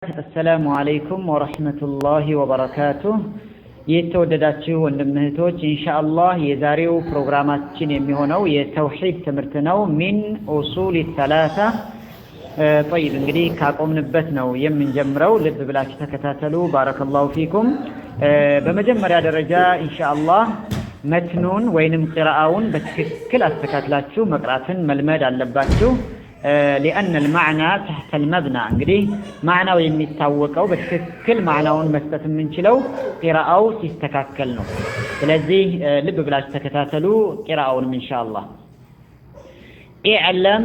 السلام عليكم ورحمة الله وبركاته የተወደዳችሁ ወንድም እህቶች ኢንሻአላህ የዛሬው ፕሮግራማችን የሚሆነው የተውሂድ ትምህርት ነው من اصول الثلاثه طيب እንግዲህ ካቆምንበት ነው የምንጀምረው ልብ ብላችሁ ተከታተሉ ባረከላሁ ፊኩም በመጀመሪያ ደረጃ ኢንሻአላህ መትኑን ወይንም ቂራአውን በትክክል አስተካክላችሁ መቅራትን መልመድ አለባችሁ لأن المعنى تحت المبنى እንግዲህ ማዕናው የሚታወቀው በትክክል ማዕናውን መስጠት የምንችለው ቂራአው ሲስተካከል ነው ስለዚህ ልብ ብላችሁ ተከታተሉ ቂራአውን ኢንሻአላህ اعلم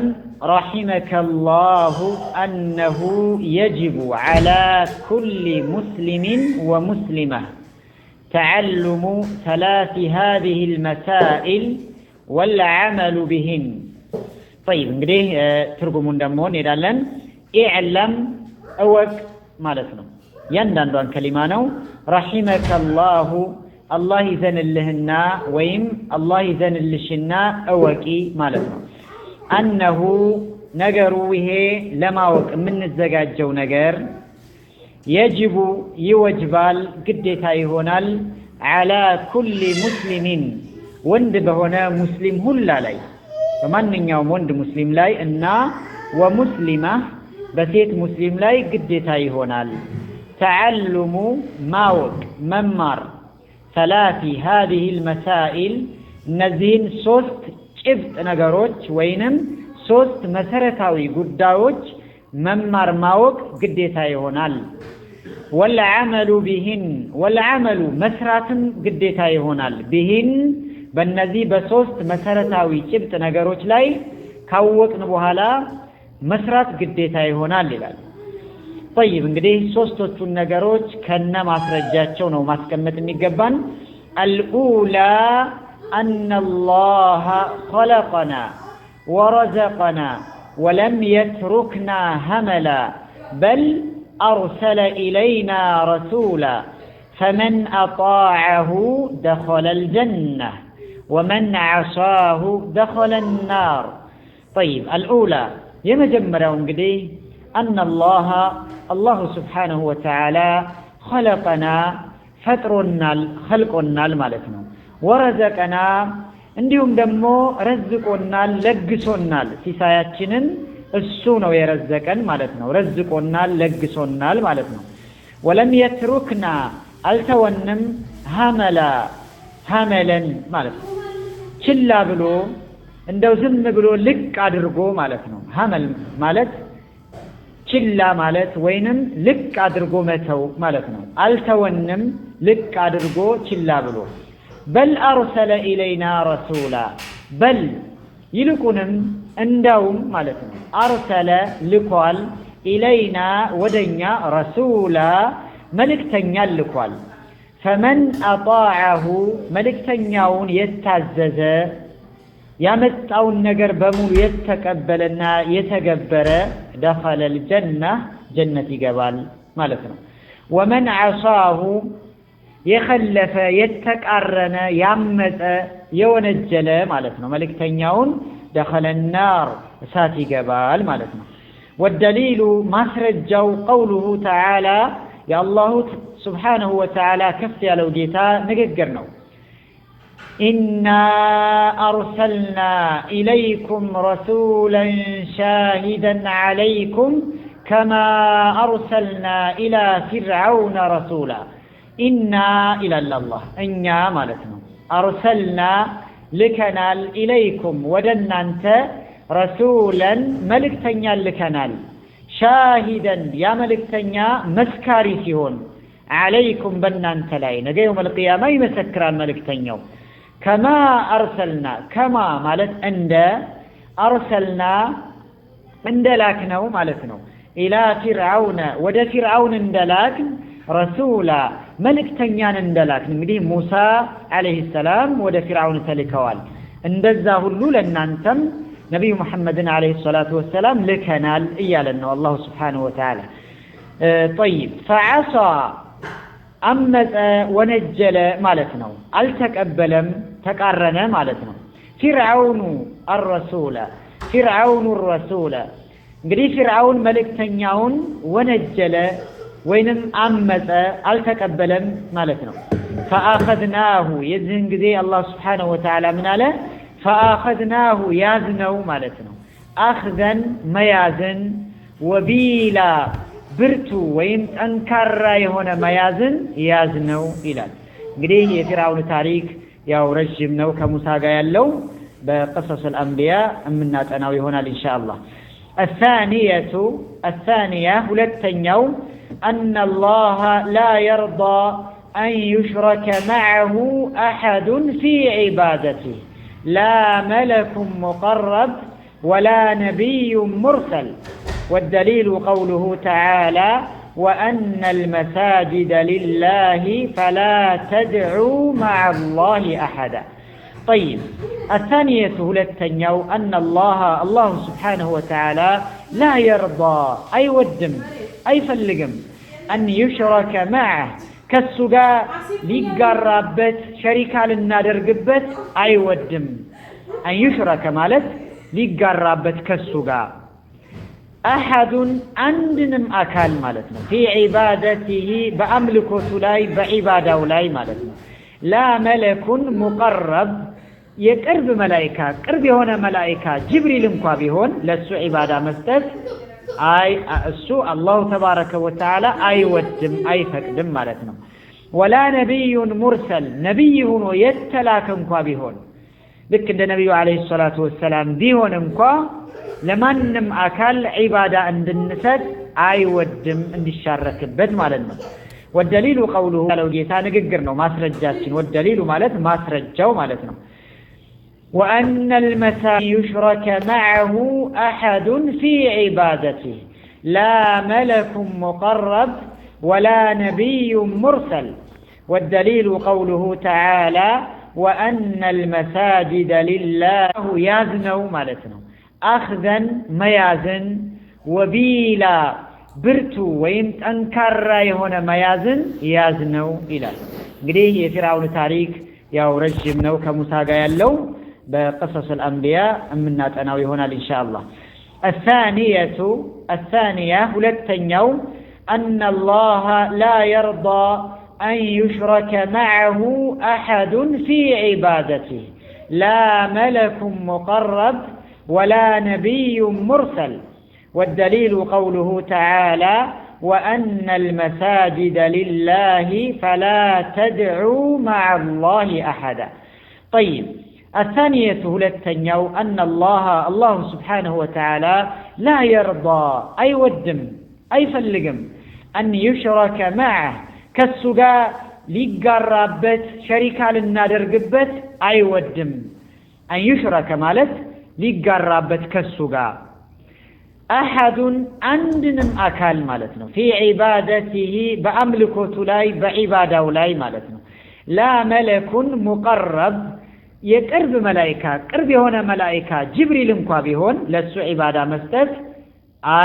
رحمك الله أنه يجب على كل مسلم ومسلمة تعلم ثلاث هذه المسائل والعمل بهن طيب እንግዲህ ትርጉሙን ደግሞ እንሄዳለን اعلم እወቅ ማለት ነው ያንዳንዷን ከሊማ ነው رحمك الله الله ይዘንልህና ወይም الله ይዘንልሽና እወቂ ማለት ነው أنه ነገሩ ይሄ ለማወቅ የምንዘጋጀው ነገር يجب ይወጅባል ግዴታ ይሆናል على كل مسلم ወንድ በሆነ ሙስሊም ሁላ ላይ በማንኛውም ወንድ ሙስሊም ላይ እና ወሙስሊማ በሴት ሙስሊም ላይ ግዴታ ይሆናል تعلم ማወቅ መማር ثلاث هذه المسائل እነዚህን ሶስት ጭብጥ ነገሮች ወይንም ሶስት መሰረታዊ ጉዳዮች መማር ማወቅ ግዴታ ይሆናል والعمل بهن والعمل መስራትም ግዴታ ይሆናል بهن በእነዚህ በሶስት መሰረታዊ ጭብጥ ነገሮች ላይ ካወቅን በኋላ መስራት ግዴታ ይሆናል ይላል طيب እንግዲህ ሶስቶቹን ነገሮች ከነ ማስረጃቸው ነው ማስቀመጥ የሚገባን الأولى أن الله خلقنا ورزقنا ولم يتركنا هملا بل أرسل إلينا رسولا فمن أطاعه دخل الجنة ومن عصاه دخل النار طيب الأولى يمجمرون قديه أن الله سبحانه وتعالى خلقنا فترنا خلقنا المالتنا ورزقنا عندهم دمو رزقنا لقسونا سيساياتشنن السونو يرزقن مالتنا رزقنا لقسونا المالتنا ولم يتركنا التونم هملا ማለት ነው ችላ ብሎ እንደው ዝም ብሎ ልቅ አድርጎ ማለት ነው ሀመል ማለት ችላ ማለት ወይንም ልቅ አድርጎ መተው ማለት ነው አልተወንም ልቅ አድርጎ ችላ ብሎ በል አርሰለ ኢለይና ረሱላ በል ይልቁንም እንደውም ማለት ነው አርሰለ ልኳል ኢለይና ወደኛ ረሱላ መልእክተኛ ልኳል فمن أطاعه ملكتنياون يتعزز يامتاون نجر بمول يتقبلنا يتجبر دخل الجنة جنة جبال مالتنا ومن عصاه يخلف يتكرن يامت يونجل مالتنا ملكتنياون دخل النار ساتي جبال مالتنا والدليل مسرجو قوله تعالى يا الله سبحانه وتعالى كف يالو جيتا نقرنو إنا أرسلنا إليكم رسولا شاهدا عليكم كما أرسلنا إلى فرعون رسولا إنا إلى الله إنا مالتنا أرسلنا لكنال إليكم ودنا أنت رسولا ملك تنيال لكنال شاهدا يا ملك تنيا مسكاري سيهون عليكم بنان تلاي نجي يوم القيامة يمسكر الملك تنيو كما أرسلنا كما مالت عند أرسلنا عند لكنو مالتنو إلى فرعون ود فرعون عند لكن رسولا ملك تنيان عند لكن مدي موسى عليه السلام ود فرعون تلكوال عند الزاهلو لنانتم نبي محمد عليه الصلاة والسلام لكنال إيالنا الله سبحانه وتعالى طيب فعصى أمت ونجل مالتنا التقبلم تقرنا مالتنا فرعون الرسول እንግዲህ ፊርዓውን መልእክተኛውን ወነጀለ ወይንም አመፀ አልተቀበለም ማለት ነው። ፈአኸዝናሁ የዚህን ጊዜ አላህ ስብሓነሁ ወተዓላ ምን አለ? ፈአኸዝናሁ ያዝነው ማለት ነው። አኽዘን መያዝን፣ ወቢላ ብርቱ ወይም ጠንካራ የሆነ መያዝን ያዝነው ይላል። እንግዲህ የፊርዓውን ታሪክ ያው ረጅም ነው ከሙሳ ጋር ያለው በቅሰስ አልአንቢያ የምናጠናው ይሆናል ኢንሻአላህ። الثانية ሁለተኛው أن الله لا يرضى أن يشرك معه أحد في عبادته لا ملك مقرب ولا نبي مرسل والدليل قوله تعالى وأن المساجد لله فلا تدعوا مع الله أحدا. طيب الثانية هلتنيو أن الله سبحانه وتعالى لا يرضى أي ودم أي فلقم أن يشرك معه كالسقا لقرابت شريكا للنادر قبت أي ودم أن يشرك مالت لقرابت كالسقا أحد عندنم أكال مالتنا في عبادته بأملكه لاي بعباده لاي مالتنا لا ملك مقرب يقرب ملائكة قرب هنا ملائكة جبريل انكوا بيهون لسو عبادة مستد أي السو الله تبارك وتعالى أي ودم أي فقدم مالتنا ولا نبي مرسل نبي هنا يتلاك انكوا بيهون لك النبي عليه الصلاة والسلام بيهون انكوا لمنم أكل عبادة عند النسد أي ودم عند الشارك بد مالتنا والدليل قوله لو جيتان قرنو ما سرجاتين والدليل مالت ما سرجاو مالتنا وأن المساجد يشرك معه أحد في عبادته لا ملك مقرب ولا نبي مرسل والدليل قوله تعالى وأن المساجد لله يازنو مالتنا أخذا ميازن وبيلا ብርቱ ወይም ጠንካራ የሆነ መያዝን ያዝነው ይላል። እንግዲህ የፊርዓውን ታሪክ ያው ረጅም ነው ከሙሳ ጋር ያለው በቅሰስ አልአንቢያ የምናጠናው ይሆናል ኢንሻአላህ። الثانية ሁለተኛው أن الله لا يرضى أن يشرك معه أحد في عبادته لا ملك مقرب ولا نبي مرسل والدليل قوله تعالى وأن المساجد لله فلا تدعوا مع الله أحدا. طيب الثانية هلتنيو أن الله سبحانه وتعالى لا يرضى أي ودم أي فلقم أن يشرك معه كالسقا لقرابت شريكا للنادر قبت أي ودم أن يشرك مالت لقرابت كالسقا أحد عندنم أكال مالتنا في عبادته بأملكه لاي بعباده لاي مالتنا لا ملك مقرب يقرب ملائكة قرب هنا ملائكة جبريل انكوا بيهون لسو عبادة مستد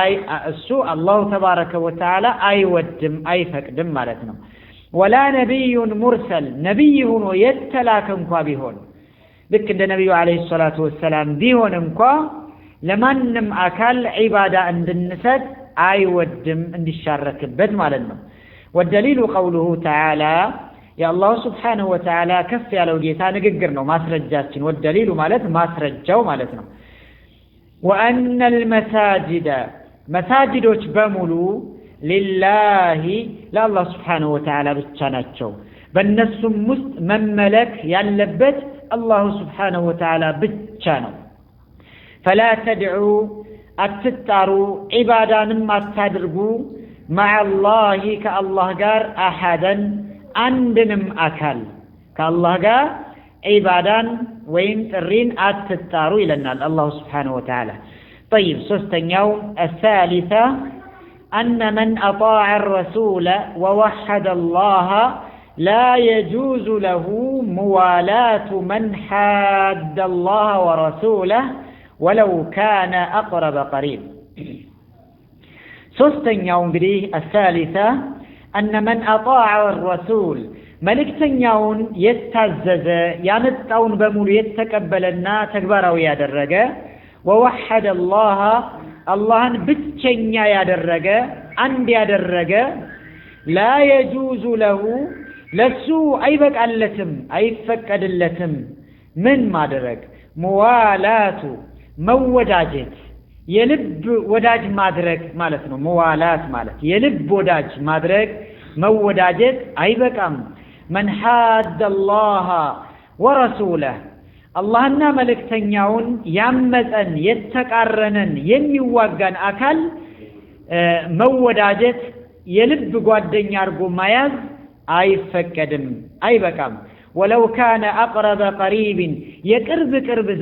أي السو الله تبارك وتعالى أي ودم أي فقدم مالتنا ولا نبي مرسل نبي هنا يتلاك انكوا بيهون لك النبي عليه الصلاة والسلام بيهون انكوا لمنم أكل عبادة عند النسد أي ودم عند الشارك بد مالنا والدليل قوله تعالى يا الله سبحانه وتعالى كف على وجيتان قرنو ما سرجاتين والدليل مالت ما سرجاو مالتنا وأن المساجد مساجد بملو لله لا الله سبحانه وتعالى بتشاناتشو بالنسم من ملك يلبت الله سبحانه وتعالى بتشانو فلا تدعوا أتتاروا عبادا ما تدرقوا مع الله كالله قار أحدا عندنم أكل كالله قار عبادا وين ترين أتتاروا إلى الله سبحانه وتعالى. طيب سوستن يوم الثالثة أن من أطاع الرسول ووحد الله لا يجوز له موالاة من حاد الله ورسوله ولو كان أقرب قريب. سوستن يوم بريه الثالثة أن من أطاع الرسول ملكتن يوم يستعزز يانتون بمول يتقبلنا تكبروا يا درجة ووحد الله አላህን ብቸኛ ያደረገ አንድ ያደረገ لا يجوز له ለሱ አይበቃለትም አይፈቀድለትም ምን ማድረግ ሙዋላቱ መወዳጀት የልብ ወዳጅ ማድረግ ማለት ነው ሙዋላት ማለት የልብ ወዳጅ ማድረግ መወዳጀት አይበቃም من حاد الله ورسوله አላህና መልእክተኛውን ያመፀን የተቃረነን የሚዋጋን አካል መወዳጀት የልብ ጓደኛ አርጎ ማያዝ አይፈቀድም አይበቃም ولو كان اقرب قريب የቅርብ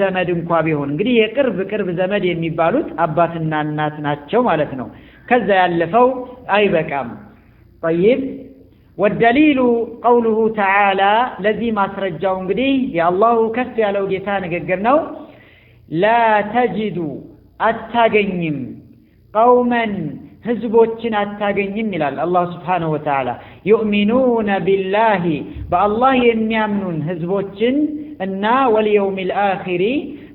ዘመድ እንኳን ቢሆን እንግዲህ የቅርብ ዘመድ የሚባሉት አባትና እናት ናቸው ማለት ነው ከዛ ያለፈው አይበቃም طيب والدليل قوله تعالى الذي ማስረጃው እንግዲህ የአላሁ ከፍ ያለው ጌታ ንግግር ነው لا تجد አታገኝም قوما ህዝቦችን አታገኝም ይላል አላህ Subhanahu Wa Ta'ala يؤمنون بالله በአላህ የሚያምኑን ህዝቦችን እና واليوم الآخر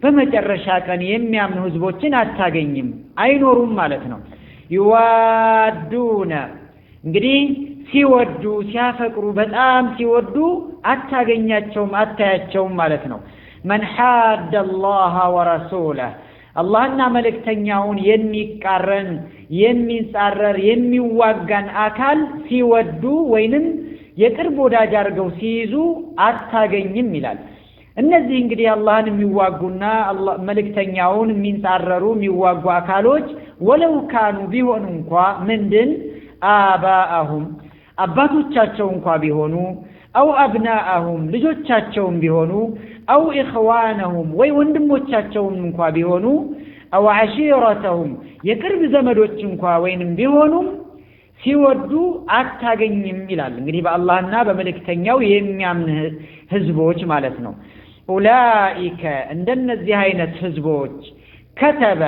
በመጨረሻ ቀን የሚያምኑ ህዝቦችን አታገኝም አይኖሩም ማለት ነው يوادون እንግዲህ ሲወዱ ሲያፈቅሩ በጣም ሲወዱ አታገኛቸውም አታያቸውም ማለት ነው من حاد الله ورسوله አላህና መልእክተኛውን የሚቃረን የሚጻረር የሚዋጋን አካል ሲወዱ ወይንም የቅርብ ወዳጅ አድርገው ሲይዙ አታገኝም ይላል እነዚህ እንግዲህ አላህን የሚዋጉና አላህ መልእክተኛውን የሚጻረሩ የሚዋጉ አካሎች ወለው ካኑ ቢሆኑ እንኳን ምንድን አባአሁም አባቶቻቸው እንኳን ቢሆኑ አው አብናአሁም ልጆቻቸውም ቢሆኑ አው ኢኽዋነሁም ወይ ወንድሞቻቸውም እንኳን ቢሆኑ አው አሺረተሁም የቅርብ ዘመዶች እንኳን ወይንም ቢሆኑም ሲወዱ አታገኝም ይላል እንግዲህ በአላህና በመልእክተኛው የሚያምኑ ህዝቦች ማለት ነው ኡላኢከ እንደነዚህ አይነት ህዝቦች ከተበ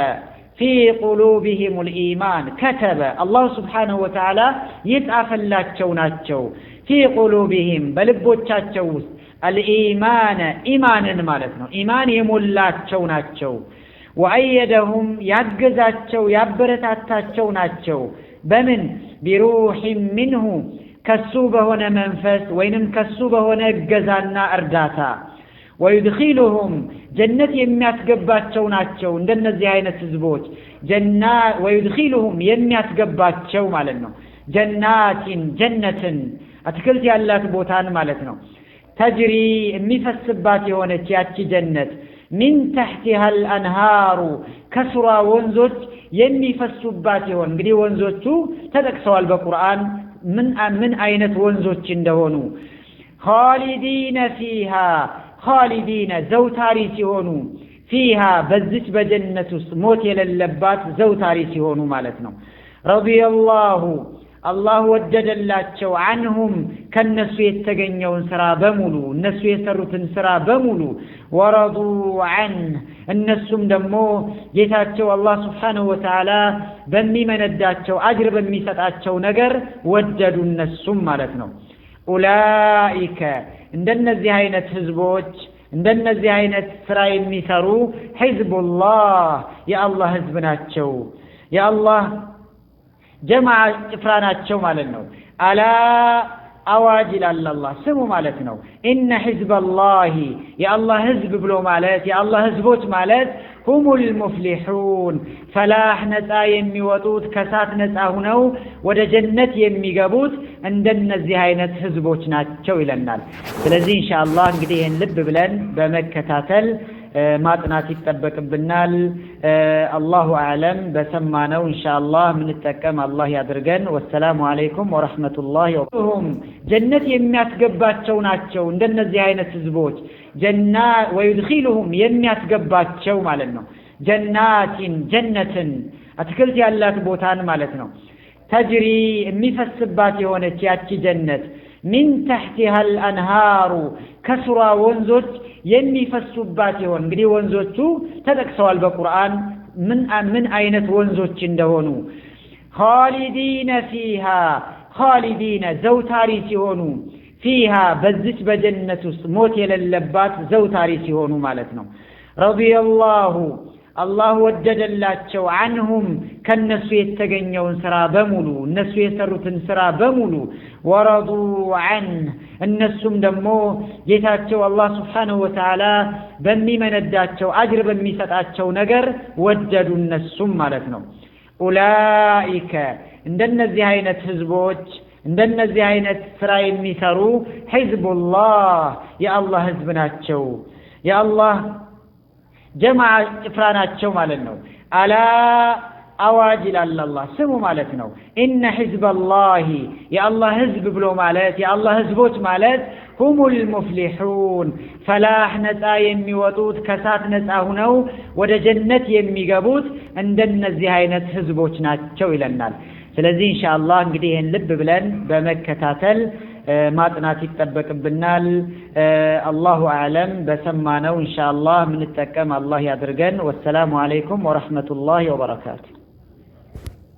في قلوبهم الإيمان كتب الله سبحانه وتعالى يتعفلاቸው ናቸው في قلوبهم በልቦቻቸው ውስጥ الإيمان ኢማንን ማለት ነው ኢማን የሞላቸው ናቸው وأيدهم ያገዛቸው ያበረታታቸው ናቸው በምን بروح منه ከሱ በሆነ መንፈስ ወይንም ከሱ በሆነ እገዛና እርዳታ ويدخلهم جنة የሚያስገባቸው ናቸው እንደነዚህ አይነት ህዝቦች ጀና ويدخلهم የሚያስገባቸው ማለት ነው ጀናቲን ጀነትን አትክልት ያላት ቦታን ማለት ነው ተጅሪ የሚፈስባት የሆነች ያቺ ጀነት من تحتها الانهار ከስሯ ወንዞች የሚፈሱባት ይሆን እንግዲህ ወንዞቹ ተጠቅሰዋል በቁርአን ምን አይነት ወንዞች እንደሆኑ خالدين فيها خالدين زوتاري ሲሆኑ فيها በዚች በጀነት ውስጥ ሞት የሌለባት ዘውታሪ ሲሆኑ ማለት ነው رضي الله الله ወደደላቸው عنهم ከነሱ የተገኘውን ስራ በሙሉ እነሱ የሰሩትን ስራ በሙሉ ورضوا عنه እነሱም ደግሞ ጌታቸው አላህ Subhanahu Wa Ta'ala በሚመነዳቸው አጅር በሚሰጣቸው ነገር ወደዱ እነሱም ማለት ነው ኡላኢከ እንደነዚህ አይነት ህዝቦች እንደነዚህ አይነት ስራ የሚሰሩ ህዝቡላህ የአላህ ህዝብ ናቸው የአላህ ጀማዓ ጭፍራ ናቸው ማለት ነው አላ አዋጅ ይላል አላህ ስሙ ማለት ነው ኢነ ህዝበላሂ የአላህ ህዝብ ብሎ ማለት የአላህ ህዝቦች ማለት ሁሙል ሙፍሊሑን ፈላህ ነፃ የሚወጡት ከሳት ነፃ ሆነው ወደ ጀነት የሚገቡት እንደነዚህ አይነት ህዝቦች ናቸው ይለናል ስለዚህ ኢንሻአላህ እንግዲህ ይሄን ልብ ብለን በመከታተል ማጥናት ይተበቅብናል አላሁ አዕለም በሰማነው ኢንሻአላህ ምንጠቀም አላህ ያድርገን ወሰላሙ አለይኩም ወራህመቱላሂ ወበረካቱሁ ጀነት የሚያስገባቸው ናቸው እንደነዚህ አይነት ህዝቦች ጀና ወይድኺሉሁም የሚያስገባቸው ማለት ነው ጀናቲን ጀነትን አትክልት ያላት ቦታን ማለት ነው ተጅሪ የሚፈስባት የሆነች ያቺ ጀነት من تحتها الانهار ከስሯ ወንዞች የሚፈሱባት ይሆን እንግዲህ ወንዞቹ ተጠቅሰዋል በቁርአን ምን አይነት ወንዞች እንደሆኑ خالدين فيها خالدين ዘውታሪ ሲሆኑ فيها በዚች በጀነት ውስጥ ሞት የሌለባት ዘውታሪ ሲሆኑ ማለት ነው رضي الله አላህ ወደደላቸው عنهم ከነሱ የተገኘውን ስራ በሙሉ እነሱ የሰሩትን ስራ በሙሉ ወረዱ عنه እነሱም ደግሞ ጌታቸው አላህ Subhanahu Wa Ta'ala በሚመነዳቸው አጅር በሚሰጣቸው ነገር ወደዱ እነሱም ማለት ነው ኡላኢከ እንደነዚህ አይነት ህዝቦች እንደነዚህ አይነት ስራ የሚሰሩ ሒዝቡላህ የአላህ ህዝብ ናቸው የአላህ ጀማዓ ጭፍራ ናቸው ማለት ነው አላ አዋጅ ይላል አላህ ስሙ ማለት ነው ኢነ ሒዝበላሂ የአላህ ህዝብ ብሎ ማለት የአላህ ህዝቦች ማለት ሁሙል ሙፍሊሑን ፈላህ ነፃ የሚወጡት ከሳት ነፃ ሆነው ወደ ጀነት የሚገቡት እንደነዚህ አይነት ህዝቦች ናቸው ይለናል ስለዚህ ኢንሻአላህ እንግዲህ ይሄን ልብ ብለን በመከታተል ማጥናት ይተበቅብናል አላሁ አዕለም በሰማነው ኢንሻአላህ ምን ተጠቀም አላህ ያድርገን ወሰላሙ አለይኩም ወራህመቱላሂ ወበረካቱ